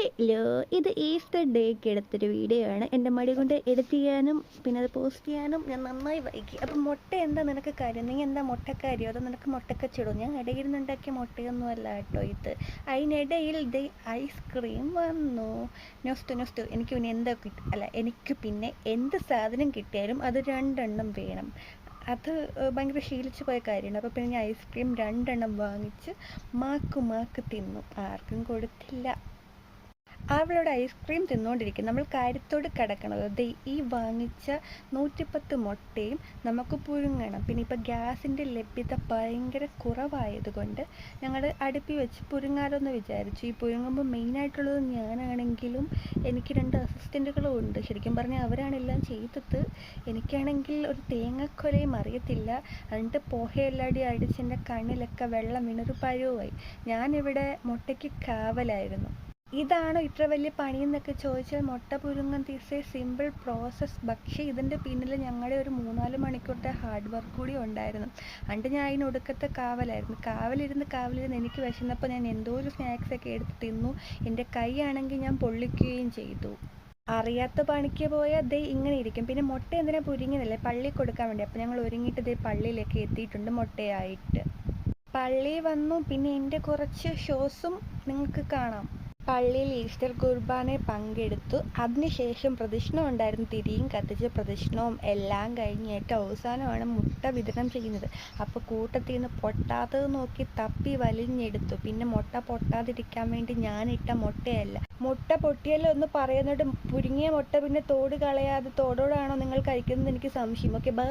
Hello, ഇത് Easter ഡേക്ക് എടുത്തൊരു video ആണ്. എൻ്റെ മടി കൊണ്ട് എഡിറ്റ് ചെയ്യാനും പിന്നെ അത് പോസ്റ്റ് ചെയ്യാനും ഞാൻ നന്നായി വൈകി. അപ്പം മുട്ട എന്താ നിനക്ക് കാര്യം? നീ എന്താ മുട്ടക്കാരിയോ? അതോ നിനക്ക് മുട്ടക്കച്ചിടോ? ഞാൻ ഇടയിരുന്നുണ്ടാക്കിയ മുട്ടയൊന്നും അല്ല കേട്ടോ ഇത്. അതിനിടയിൽ ഇത് ഐസ്ക്രീം വന്നു. നൊസ്റ്റു എനിക്ക് പിന്നെ എന്താ എനിക്ക് പിന്നെ എന്ത് സാധനം കിട്ടിയാലും അത് രണ്ടെണ്ണം വേണം. അത് ഭയങ്കര ശീലിച്ചു പോയ കാര്യമാണ്. അപ്പോൾ പിന്നെ ഞാൻ ഐസ്ക്രീം രണ്ടെണ്ണം വാങ്ങിച്ച് മാക്ക് തിന്നു. ആർക്കും കൊടുത്തില്ല. അവളോട് ഐസ്ക്രീം തിന്നുകൊണ്ടിരിക്കും. നമ്മൾ കാര്യത്തോട് കിടക്കണത് ദേ ഈ വാങ്ങിച്ച 110 മുട്ടയും നമുക്ക് പുഴുങ്ങണം. പിന്നെ ഇപ്പോൾ ഗ്യാസിൻ്റെ ലഭ്യത ഭയങ്കര കുറവായതുകൊണ്ട് ഞങ്ങൾ അടുപ്പി വെച്ച് പുഴുങ്ങാലോ എന്ന് വിചാരിച്ചു. ഈ പുഴുങ്ങുമ്പോൾ മെയിനായിട്ടുള്ളത് ഞാനാണെങ്കിലും എനിക്ക് 2 അസിസ്റ്റൻറ്റുകളും ഉണ്ട്. ശരിക്കും പറഞ്ഞാൽ അവരാണെല്ലാം ചെയ്തത്. എനിക്കാണെങ്കിൽ ഒരു തേങ്ങക്കൊലയും അറിയത്തില്ല. എന്നിട്ട് പുകയെല്ലാടി അടിച്ച് എൻ്റെ കണ്ണിലൊക്കെ വെള്ളം വീണൊരു പരുവായി. ഞാനിവിടെ മുട്ടയ്ക്ക് കാവലായിരുന്നു. ഇതാണോ ഇത്ര വലിയ പണിയെന്നൊക്കെ ചോദിച്ചാൽ മുട്ട പുഴുങ്ങൽ ഈസ് എ സിമ്പിൾ പ്രോസസ്സ്. പക്ഷേ ഇതിൻ്റെ പിന്നിൽ ഞങ്ങളുടെ ഒരു 3-4 മണിക്കൂറത്തെ ഹാർഡ് വർക്ക് കൂടി ഉണ്ടായിരുന്നു. എന്നിട്ട് ഞാൻ അതിനൊടുക്കത്തെ കാവലിരുന്ന് എനിക്ക് വിശന്നപ്പോൾ ഞാൻ എന്തോ ഒരു സ്നാക്സൊക്കെ എടുത്ത് തിന്നു. എൻ്റെ കൈയാണെങ്കിൽ ഞാൻ പൊള്ളിക്കുകയും ചെയ്തു. അറിയാത്ത പണിക്ക് പോയാൽ ദേ ഇങ്ങനെ ഇരിക്കും. പിന്നെ മുട്ട എന്തിനാ പുഴുങ്ങിയതല്ലേ, പള്ളി കൊടുക്കാൻ വേണ്ടി. അപ്പോൾ ഞങ്ങൾ ഒരുങ്ങിയിട്ട് ദേ പള്ളിയിലേക്ക് എത്തിയിട്ടുണ്ട് മുട്ടയായിട്ട്. പള്ളി വന്നു. പിന്നെ എൻ്റെ കുറച്ച് ഷോസും നിങ്ങൾക്ക് കാണാം. പള്ളിയിൽ ഈസ്റ്റർ കുർബാനയിൽ പങ്കെടുത്തു. അതിനുശേഷം പ്രദക്ഷിണം ഉണ്ടായിരുന്നു. തിരിയും കത്തിച്ച് പ്രദക്ഷിണവും എല്ലാം കഴിഞ്ഞിട്ട് അവസാനമാണ് മുട്ട വിതരണം ചെയ്യുന്നത്. അപ്പോൾ കൂട്ടത്തിൽ നിന്ന് പൊട്ടാത്തത് നോക്കി തപ്പി വലിഞ്ഞെടുത്തു. പിന്നെ മുട്ട പൊട്ടാതിരിക്കാൻ വേണ്ടി ഞാനിട്ട മുട്ടയല്ല. മുട്ട പൊട്ടിയല്ലോ എന്ന് പറയുന്നത് പുഴുങ്ങിയ മുട്ട പിന്നെ തോട് കളയാതെ തോടോടാണോ നിങ്ങൾ കഴിക്കുന്നത് എനിക്ക് സംശയം. Okay, by.